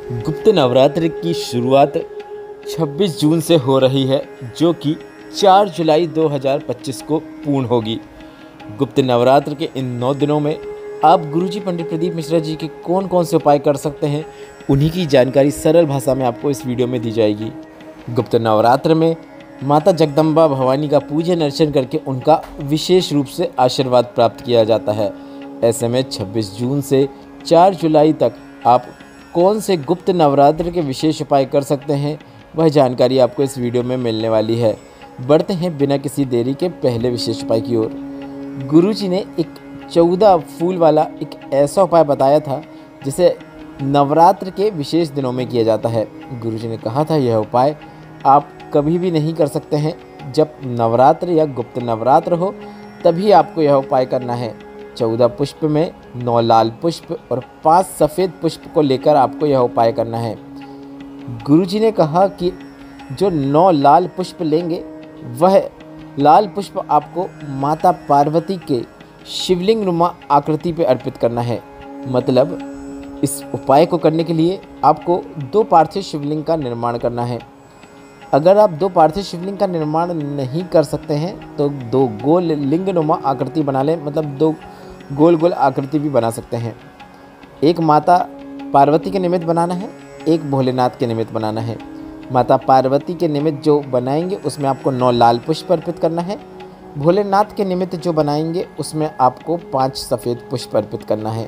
गुप्त नवरात्र की शुरुआत 26 जून से हो रही है, जो कि 4 जुलाई 2025 को पूर्ण होगी। गुप्त नवरात्र के इन 9 दिनों में आप गुरुजी पंडित प्रदीप मिश्रा जी के कौन कौन से उपाय कर सकते हैं, उन्हीं की जानकारी सरल भाषा में आपको इस वीडियो में दी जाएगी। गुप्त नवरात्र में माता जगदम्बा भवानी का पूजन अर्चन करके उनका विशेष रूप से आशीर्वाद प्राप्त किया जाता है। ऐसे में 26 जून से 4 जुलाई तक आप कौन से गुप्त नवरात्र के विशेष उपाय कर सकते हैं, वह जानकारी आपको इस वीडियो में मिलने वाली है। बढ़ते हैं बिना किसी देरी के पहले विशेष उपाय की ओर। गुरुजी ने एक 14 फूल वाला एक ऐसा उपाय बताया था जिसे नवरात्र के विशेष दिनों में किया जाता है। गुरुजी ने कहा था यह उपाय आप कभी भी नहीं कर सकते हैं, जब नवरात्र या गुप्त नवरात्र हो तभी आपको यह उपाय करना है। 14 पुष्प में 9 लाल पुष्प और 5 सफ़ेद पुष्प को लेकर आपको यह उपाय करना है। गुरुजी ने कहा कि जो 9 लाल पुष्प लेंगे वह लाल पुष्प आपको माता पार्वती के शिवलिंग नुमा आकृति पर अर्पित करना है। मतलब इस उपाय को करने के लिए आपको 2 पार्थिव शिवलिंग का निर्माण करना है। अगर आप 2 पार्थिव शिवलिंग का निर्माण नहीं कर सकते हैं तो 2 गोल लिंग नुमा आकृति बना लें, मतलब 2 गोल गोल आकृति भी बना सकते हैं। एक माता पार्वती के निमित्त बनाना है, एक भोलेनाथ के निमित्त बनाना है। माता पार्वती के निमित्त जो बनाएंगे उसमें आपको 9 लाल पुष्प अर्पित करना है। भोलेनाथ के निमित्त जो बनाएंगे उसमें आपको 5 सफ़ेद पुष्प अर्पित करना है।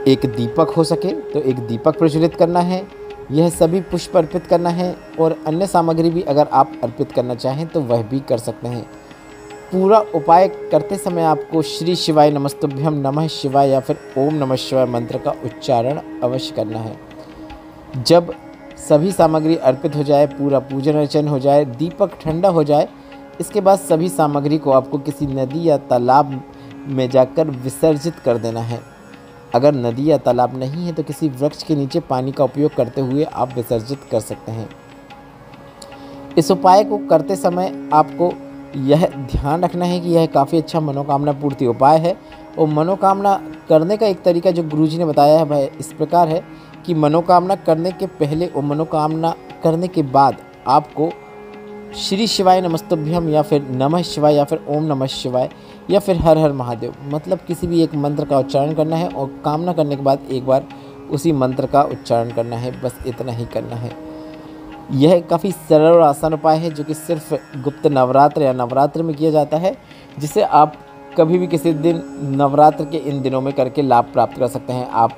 एक दीपक हो सके तो एक दीपक प्रज्वलित करना है। यह सभी पुष्प अर्पित करना है और अन्य सामग्री भी अगर आप अर्पित करना चाहें तो वह भी कर सकते हैं। पूरा उपाय करते समय आपको श्री शिवाय नमस्तुभ्यम नमः शिवाय या फिर ओम नमः शिवाय मंत्र का उच्चारण अवश्य करना है। जब सभी सामग्री अर्पित हो जाए, पूरा पूजन अर्चन हो जाए, दीपक ठंडा हो जाए, इसके बाद सभी सामग्री को आपको किसी नदी या तालाब में जाकर विसर्जित कर देना है। अगर नदी या तालाब नहीं है तो किसी वृक्ष के नीचे पानी का उपयोग करते हुए आप विसर्जित कर सकते हैं। इस उपाय को करते समय आपको यह ध्यान रखना है कि यह काफ़ी अच्छा मनोकामना पूर्ति उपाय है। और मनोकामना करने का एक तरीका जो गुरुजी ने बताया है वह इस प्रकार है कि मनोकामना करने के पहले और मनोकामना करने के बाद आपको श्री शिवाय नमस्तुभ्यम या फिर नमः शिवाय या फिर ओम नमः शिवाय या फिर हर हर महादेव, मतलब किसी भी एक मंत्र का उच्चारण करना है और कामना करने के बाद एक बार उसी मंत्र का उच्चारण करना है। बस इतना ही करना है। यह काफ़ी सरल और आसान उपाय है जो कि सिर्फ गुप्त नवरात्र या नवरात्र में किया जाता है, जिसे आप कभी भी किसी दिन नवरात्र के इन दिनों में करके लाभ प्राप्त कर सकते हैं। आप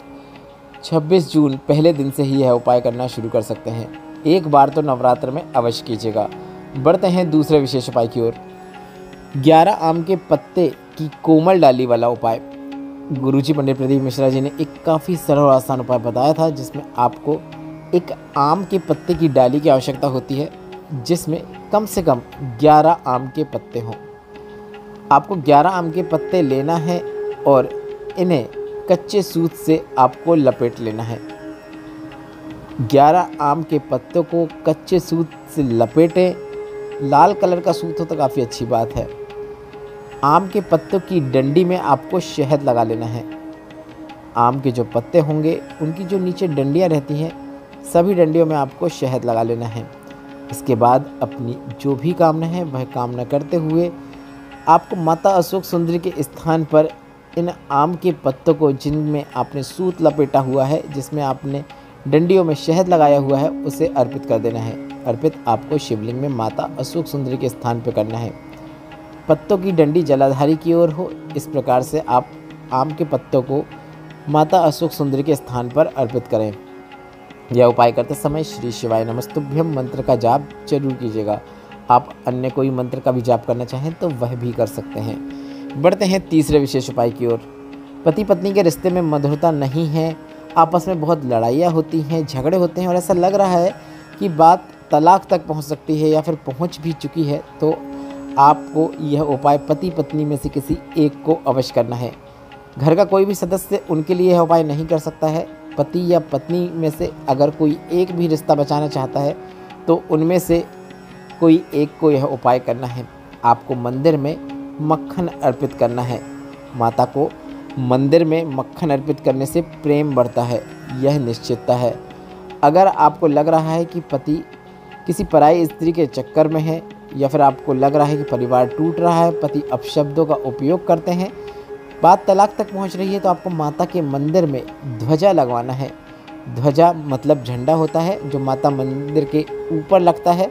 26 जून पहले दिन से ही यह उपाय करना शुरू कर सकते हैं। एक बार तो नवरात्र में अवश्य कीजिएगा। बढ़ते हैं दूसरे विशेष उपाय की ओर। 11 आम के पत्ते की कोमल डाली वाला उपाय। गुरुजी पंडित प्रदीप मिश्रा जी ने एक काफ़ी सरल और आसान उपाय बताया था जिसमें आपको एक आम के पत्ते की डाली की आवश्यकता होती है, जिसमें कम से कम 11 आम के पत्ते हों। आपको 11 आम के पत्ते लेना है और इन्हें कच्चे सूत से आपको लपेट लेना है। 11 आम के पत्तों को कच्चे सूत से लपेटें। लाल कलर का सूत हो तो काफ़ी अच्छी बात है। आम के पत्तों की डंडी में आपको शहद लगा लेना है। आम के जो पत्ते होंगे उनकी जो नीचे डंडियाँ रहती हैं, सभी डंडियों में आपको शहद लगा लेना है। इसके बाद अपनी जो भी कामना है वह कामना करते हुए आपको माता अशोक सुंदरी के स्थान पर इन आम के पत्तों को, जिनमें आपने सूत लपेटा हुआ है, जिसमें आपने डंडियों में शहद लगाया हुआ है, उसे अर्पित कर देना है। अर्पित आपको शिवलिंग में माता अशोक सुंदरी के स्थान पर करना है। पत्तों की डंडी जलाधारी की ओर हो। इस प्रकार से आप आम के पत्तों को माता अशोक सुंदरी के स्थान पर अर्पित करें। यह उपाय करते समय श्री शिवाय नमस्तुभ्यम मंत्र का जाप जरूर कीजिएगा। आप अन्य कोई मंत्र का भी जाप करना चाहें तो वह भी कर सकते हैं। बढ़ते हैं तीसरे विशेष उपाय की ओर। पति पत्नी के रिश्ते में मधुरता नहीं है, आपस में बहुत लड़ाइयाँ होती हैं, झगड़े होते हैं और ऐसा लग रहा है कि बात तलाक तक पहुंच सकती है या फिर पहुंच भी चुकी है, तो आपको यह उपाय पति पत्नी में से किसी एक को अवश्य करना है। घर का कोई भी सदस्य उनके लिए यह उपाय नहीं कर सकता है। पति या पत्नी में से अगर कोई एक भी रिश्ता बचाना चाहता है तो उनमें से कोई एक को यह उपाय करना है। आपको मंदिर में मक्खन अर्पित करना है। माता को मंदिर में मक्खन अर्पित करने से प्रेम बढ़ता है, यह निश्चितता है। अगर आपको लग रहा है कि पति किसी पराई स्त्री के चक्कर में है, या फिर आपको लग रहा है कि परिवार टूट रहा है, पति अपशब्दों का उपयोग करते हैं, बात तलाक तक पहुंच रही है, तो आपको माता के मंदिर में ध्वजा लगवाना है। ध्वजा मतलब झंडा होता है जो माता मंदिर के ऊपर लगता है,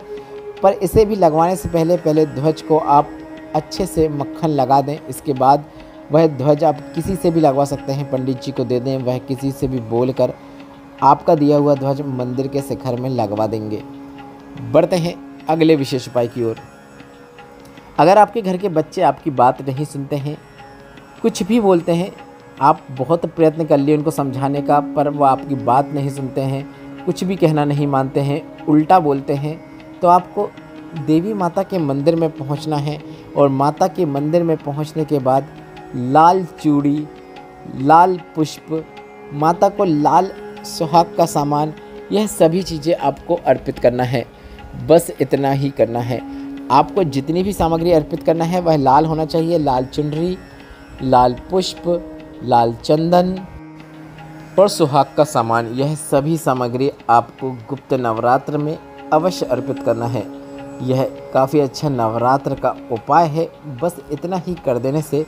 पर इसे भी लगवाने से पहले ध्वज को आप अच्छे से मक्खन लगा दें। इसके बाद वह ध्वज आप किसी से भी लगवा सकते हैं, पंडित जी को दे दें, वह किसी से भी बोलकर आपका दिया हुआ ध्वज मंदिर के शिखर में लगवा देंगे। बढ़ते हैं अगले विशेष उपाय की ओर। अगर आपके घर के बच्चे आपकी बात नहीं सुनते हैं, कुछ भी बोलते हैं, आप बहुत प्रयत्न कर लिए उनको समझाने का, पर वो आपकी बात नहीं सुनते हैं, कुछ भी कहना नहीं मानते हैं, उल्टा बोलते हैं, तो आपको देवी माता के मंदिर में पहुंचना है। और माता के मंदिर में पहुंचने के बाद लाल चूड़ी, लाल पुष्प, माता को लाल सुहाग का सामान, यह सभी चीज़ें आपको अर्पित करना है। बस इतना ही करना है। आपको जितनी भी सामग्री अर्पित करना है वह लाल होना चाहिए। लाल चुनरी, लाल पुष्प, लाल चंदन और सुहाग का सामान, यह सभी सामग्री आपको गुप्त नवरात्र में अवश्य अर्पित करना है। यह काफ़ी अच्छा नवरात्र का उपाय है। बस इतना ही कर देने से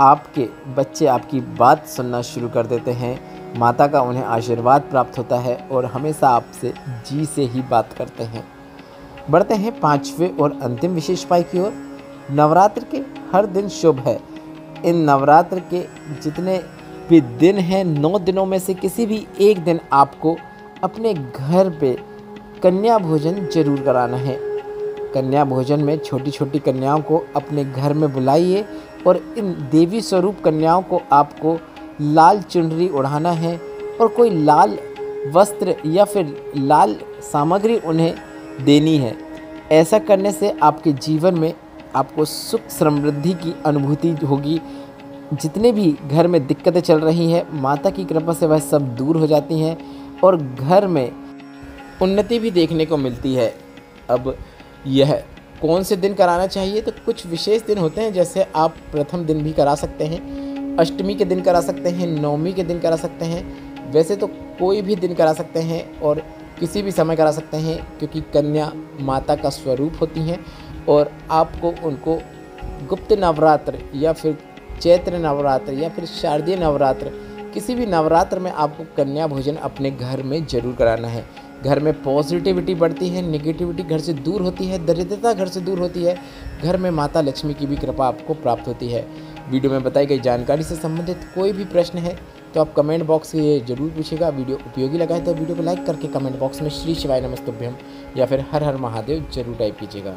आपके बच्चे आपकी बात सुनना शुरू कर देते हैं, माता का उन्हें आशीर्वाद प्राप्त होता है और हमेशा आपसे जी से ही बात करते हैं। बढ़ते हैं पांचवें और अंतिम विशेष उपाय की ओर। नवरात्र के हर दिन शुभ है। इन नवरात्र के जितने भी दिन हैं, 9 दिनों में से किसी भी एक दिन आपको अपने घर पे कन्या भोजन जरूर कराना है। कन्या भोजन में छोटी छोटी कन्याओं को अपने घर में बुलाइए और इन देवी स्वरूप कन्याओं को आपको लाल चुनरी ओढ़ाना है और कोई लाल वस्त्र या फिर लाल सामग्री उन्हें देनी है। ऐसा करने से आपके जीवन में आपको सुख समृद्धि की अनुभूति होगी। जितने भी घर में दिक्कतें चल रही हैं, माता की कृपा से वह सब दूर हो जाती हैं और घर में उन्नति भी देखने को मिलती है। अब यह कौन से दिन कराना चाहिए, तो कुछ विशेष दिन होते हैं, जैसे आप प्रथम दिन भी करा सकते हैं, अष्टमी के दिन करा सकते हैं, नवमी के दिन करा सकते हैं। वैसे तो कोई भी दिन करा सकते हैं और किसी भी समय करा सकते हैं, क्योंकि कन्या माता का स्वरूप होती हैं और आपको उनको गुप्त नवरात्र या फिर चैत्र नवरात्र या फिर शारदीय नवरात्र, किसी भी नवरात्र में आपको कन्या भोजन अपने घर में जरूर कराना है। घर में पॉजिटिविटी बढ़ती है, नेगेटिविटी घर से दूर होती है, दरिद्रता घर से दूर होती है, घर में माता लक्ष्मी की भी कृपा आपको प्राप्त होती है। वीडियो में बताई गई जानकारी से संबंधित कोई भी प्रश्न है तो आप कमेंट बॉक्स में ये जरूर पूछिएगा। वीडियो उपयोगी लगा है तो वीडियो को लाइक करके कमेंट बॉक्स में श्री शिवाय नमस्तुभ्यम या फिर हर हर महादेव जरूर टाइप कीजिएगा।